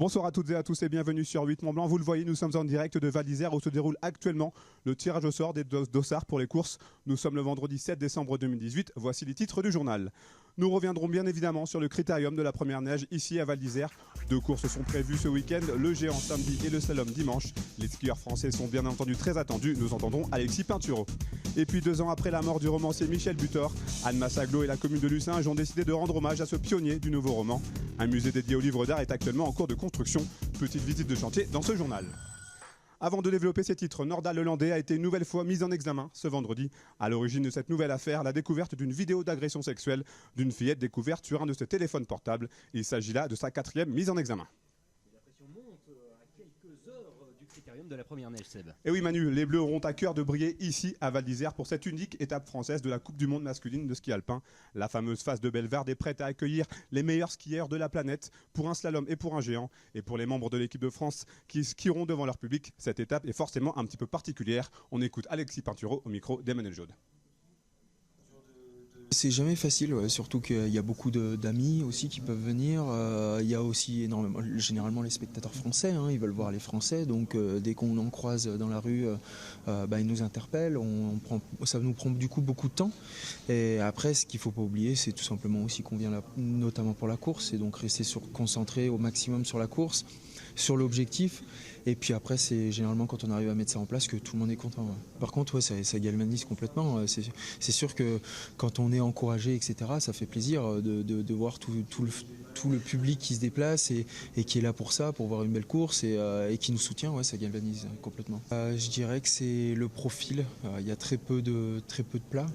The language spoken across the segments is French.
Bonsoir à toutes et à tous et bienvenue sur 8 Mont Blanc. Vous le voyez, nous sommes en direct de Val d'Isère où se déroule actuellement le tirage au sort des dossards pour les courses. Nous sommes le vendredi 7 décembre 2018. Voici les titres du journal. Nous reviendrons bien évidemment sur le critérium de la première neige ici à Val d'Isère. Deux courses sont prévues ce week-end, le géant samedi et le slalom dimanche. Les skieurs français sont bien entendu très attendus. Nous entendrons Alexis Pinturo. Et puis 2 ans après la mort du romancier Michel Butor, Anne Massaglo et la commune de Lucinge ont décidé de rendre hommage à ce pionnier du nouveau roman. Un musée dédié aux livres d'art est actuellement en cours de construction. Petite visite de chantier dans ce journal. Avant de développer ces titres, Nordal Lelandais a été une nouvelle fois mise en examen ce vendredi. À l'origine de cette nouvelle affaire, la découverte d'une vidéo d'agression sexuelle d'une fillette découverte sur un de ses téléphones portables. Il s'agit là de sa 4e mise en examen. La pression monte à quelques heures du critérium de la première neige, Seb. Et oui Manu, les Bleus auront à cœur de briller ici à Val d'Isère pour cette unique étape française de la Coupe du Monde masculine de ski alpin. La fameuse face de Bellevarde est prête à accueillir les meilleurs skieurs de la planète pour un slalom et pour un géant. Et pour les membres de l'équipe de France qui skieront devant leur public, cette étape est forcément un petit peu particulière. On écoute Alexis Pinturo au micro d'Emmanuel Jaude. C'est jamais facile, ouais, surtout qu'il y a beaucoup d'amis aussi qui peuvent venir. Il y a aussi généralement les spectateurs français, hein, ils veulent voir les Français, donc dès qu'on en croise dans la rue, ils nous interpellent. Ça nous prend du coup beaucoup de temps. Et après, ce qu'il ne faut pas oublier, c'est tout simplement aussi qu'on vient là, notamment pour la course, et donc rester concentré au maximum sur la course, sur l'objectif. Et puis après, c'est généralement quand on arrive à mettre ça en place que tout le monde est content. Ouais. Par contre, ouais, ça galvanise complètement. C'est sûr que quand on est encouragé, etc., ça fait plaisir de voir tout le public qui se déplace et qui est là pour ça, pour voir une belle course et qui nous soutient. Ouais, ça galvanise complètement. Je dirais que c'est le profil. Il y a très peu de plats.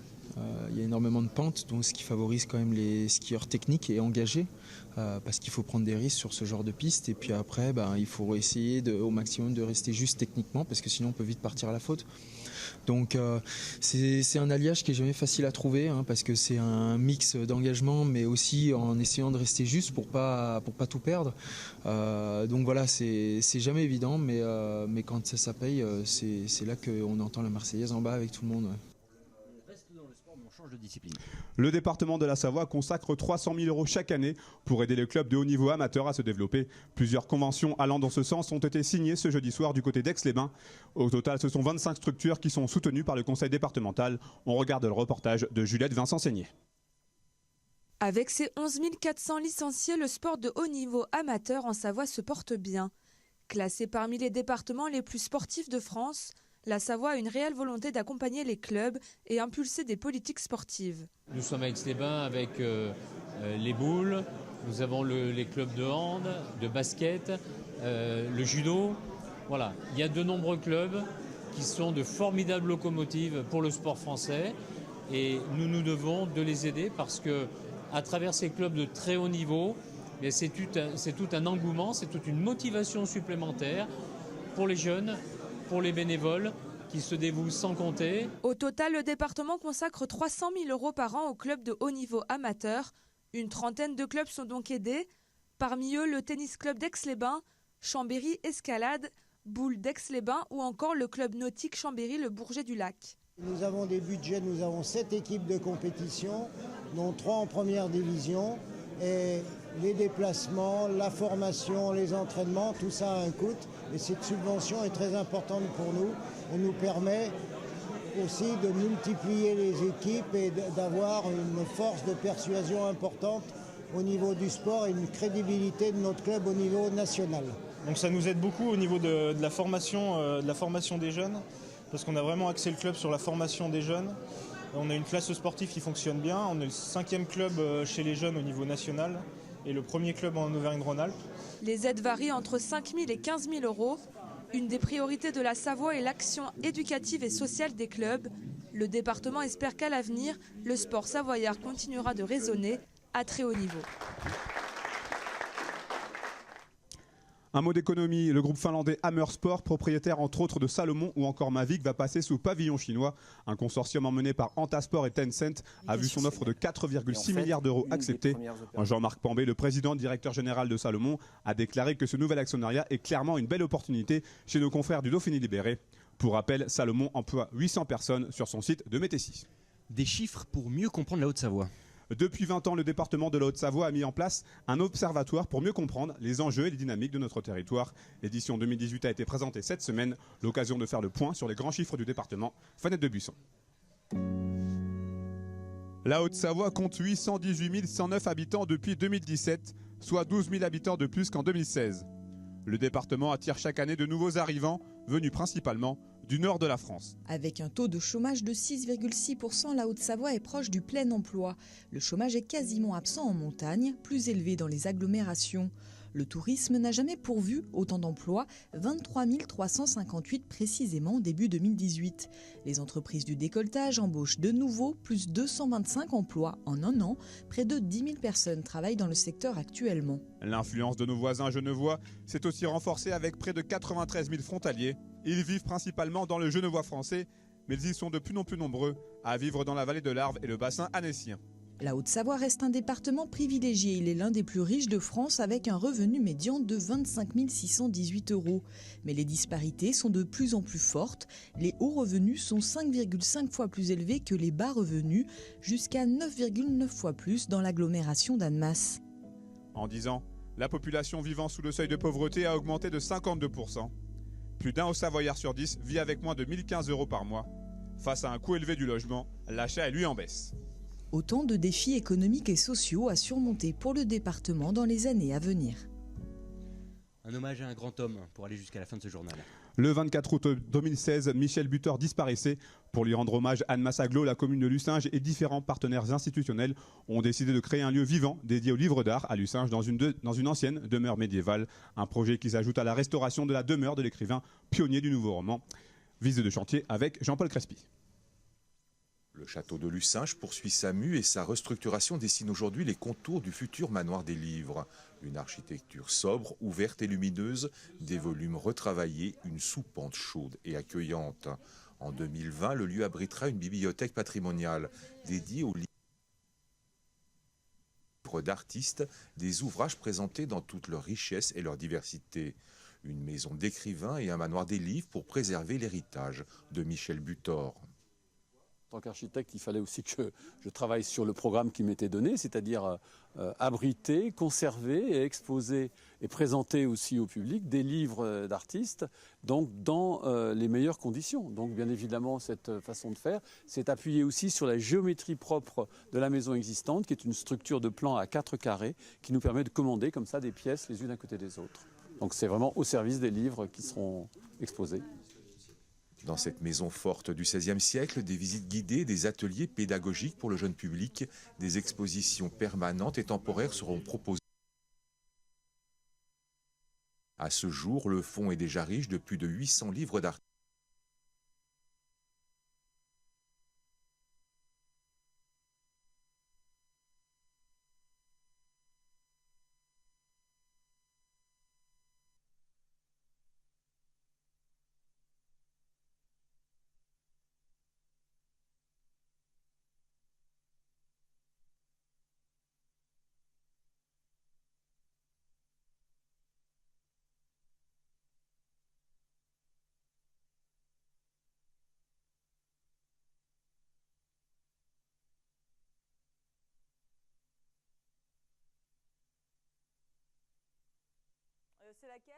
Il y a énormément de pentes, donc ce qui favorise quand même les skieurs techniques et engagés, parce qu'il faut prendre des risques sur ce genre de piste. Et puis après, il faut essayer au maximum de rester juste techniquement, parce que sinon on peut vite partir à la faute. Donc c'est un alliage qui est jamais facile à trouver, hein, parce que c'est un mix d'engagement, mais aussi en essayant de rester juste pour pas tout perdre. Donc voilà, c'est jamais évident, mais quand ça paye, c'est là qu'on entend la Marseillaise en bas avec tout le monde. Ouais. On change de discipline. Le département de la Savoie consacre 300 000 € chaque année pour aider les clubs de haut niveau amateurs à se développer. Plusieurs conventions allant dans ce sens ont été signées ce jeudi soir du côté d'Aix-les-Bains. Au total, ce sont 25 structures qui sont soutenues par le conseil départemental. On regarde le reportage de Juliette Vincent-Seigné. Avec ses 11 400 licenciés, le sport de haut niveau amateur en Savoie se porte bien. Classé parmi les départements les plus sportifs de France, la Savoie a une réelle volonté d'accompagner les clubs et impulser des politiques sportives. Nous sommes à Aix-les-Bains avec les boules, nous avons les clubs de hand, de basket, le judo. Voilà, il y a de nombreux clubs qui sont de formidables locomotives pour le sport français et nous devons de les aider parce que à travers ces clubs de très haut niveau, c'est tout un engouement, c'est toute une motivation supplémentaire pour les jeunes, pour les bénévoles qui se dévouent sans compter. Au total, le département consacre 300 000 € par an aux clubs de haut niveau amateurs. Une trentaine de clubs sont donc aidés. Parmi eux, le tennis club d'Aix-les-Bains, Chambéry Escalade, Boules d'Aix-les-Bains ou encore le club nautique Chambéry Le Bourget du Lac. Nous avons des budgets, nous avons 7 équipes de compétition, dont 3 en première division. Et les déplacements, la formation, les entraînements, tout ça a un coût. Et cette subvention est très importante pour nous. Elle nous permet aussi de multiplier les équipes et d'avoir une force de persuasion importante au niveau du sport et une crédibilité de notre club au niveau national. Donc ça nous aide beaucoup au niveau de la formation des jeunes, parce qu'on a vraiment axé le club sur la formation des jeunes. On a une classe sportive qui fonctionne bien. On est le 5e club chez les jeunes au niveau national et le 1er club en Auvergne-Rhône-Alpes. Les aides varient entre 5 000 et 15 000 €. Une des priorités de la Savoie est l'action éducative et sociale des clubs. Le département espère qu'à l'avenir, le sport savoyard continuera de résonner à très haut niveau. Un mot d'économie, le groupe finlandais Hammer Sport, propriétaire entre autres de Salomon ou encore Mavic, va passer sous pavillon chinois. Un consortium emmené par Antasport et Tencent a vu son offre de 4,6 milliards d'euros acceptée. Jean-Marc Pambé, le président directeur général de Salomon, a déclaré que ce nouvel actionnariat est clairement une belle opportunité chez nos confrères du Dauphiné libéré. Pour rappel, Salomon emploie 800 personnes sur son site de Métessy. Des chiffres pour mieux comprendre la Haute-Savoie. Depuis 20 ans, le département de la Haute-Savoie a mis en place un observatoire pour mieux comprendre les enjeux et les dynamiques de notre territoire. L'édition 2018 a été présentée cette semaine, l'occasion de faire le point sur les grands chiffres du département. Fanette de Buisson. La Haute-Savoie compte 818 109 habitants depuis 2017, soit 12 000 habitants de plus qu'en 2016. Le département attire chaque année de nouveaux arrivants, venus principalement du nord de la France. Avec un taux de chômage de 6,6%, la Haute-Savoie est proche du plein emploi. Le chômage est quasiment absent en montagne, plus élevé dans les agglomérations. Le tourisme n'a jamais pourvu autant d'emplois, 23 358 précisément début 2018. Les entreprises du décolletage embauchent de nouveau plus 225 emplois en un an. Près de 10 000 personnes travaillent dans le secteur actuellement. L'influence de nos voisins genevois s'est aussi renforcée avec près de 93 000 frontaliers. Ils vivent principalement dans le Genevois français, mais ils sont de plus en plus nombreux à vivre dans la vallée de l'Arve et le bassin annécien. La Haute-Savoie reste un département privilégié. Il est l'un des plus riches de France avec un revenu médian de 25 618 €. Mais les disparités sont de plus en plus fortes. Les hauts revenus sont 5,5 fois plus élevés que les bas revenus, jusqu'à 9,9 fois plus dans l'agglomération d'Annemasse. En 10 ans, la population vivant sous le seuil de pauvreté a augmenté de 52%. Plus d'un Haut-Savoyard sur 10 vit avec moins de 1 015 € par mois. Face à un coût élevé du logement, l'achat est lui en baisse. Autant de défis économiques et sociaux à surmonter pour le département dans les années à venir. Un hommage à un grand homme pour aller jusqu'à la fin de ce journal. Le 24 août 2016, Michel Butor disparaissait. Pour lui rendre hommage, Annemasse Agglo, la commune de Lucinge et différents partenaires institutionnels ont décidé de créer un lieu vivant dédié aux livres d'art à Lucinge dans une ancienne demeure médiévale. Un projet qui s'ajoute à la restauration de la demeure de l'écrivain pionnier du nouveau roman. Visite de chantier avec Jean-Paul Crespi. Le château de Lucinge poursuit sa mue et sa restructuration dessine aujourd'hui les contours du futur manoir des livres. Une architecture sobre, ouverte et lumineuse, des volumes retravaillés, une soupente chaude et accueillante. En 2020, le lieu abritera une bibliothèque patrimoniale dédiée aux livres d'artistes, des ouvrages présentés dans toute leur richesse et leur diversité. Une maison d'écrivains et un manoir des livres pour préserver l'héritage de Michel Butor. En tant qu'architecte, il fallait aussi que je travaille sur le programme qui m'était donné, c'est-à-dire abriter, conserver et exposer et présenter aussi au public des livres d'artistes, donc dans les meilleures conditions. Donc bien évidemment, cette façon de faire s'est appuyée aussi sur la géométrie propre de la maison existante, qui est une structure de plan à 4 carrés, qui nous permet de commander comme ça des pièces les unes à côté des autres. Donc c'est vraiment au service des livres qui seront exposés. Dans cette maison forte du XVIe siècle, des visites guidées, des ateliers pédagogiques pour le jeune public, des expositions permanentes et temporaires seront proposées. À ce jour, le fonds est déjà riche de plus de 800 livres d'artistes. C'est laquelle ?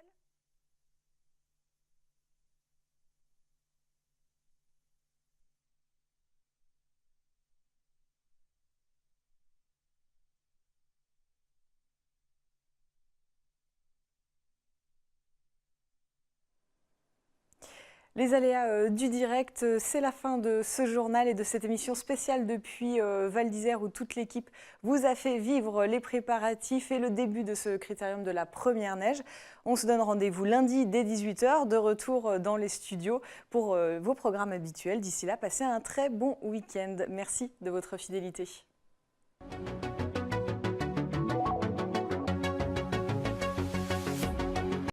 Les aléas du direct, c'est la fin de ce journal et de cette émission spéciale depuis Val d'Isère où toute l'équipe vous a fait vivre les préparatifs et le début de ce critérium de la première neige. On se donne rendez-vous lundi dès 18 h, de retour dans les studios pour vos programmes habituels. D'ici là, passez un très bon week-end. Merci de votre fidélité.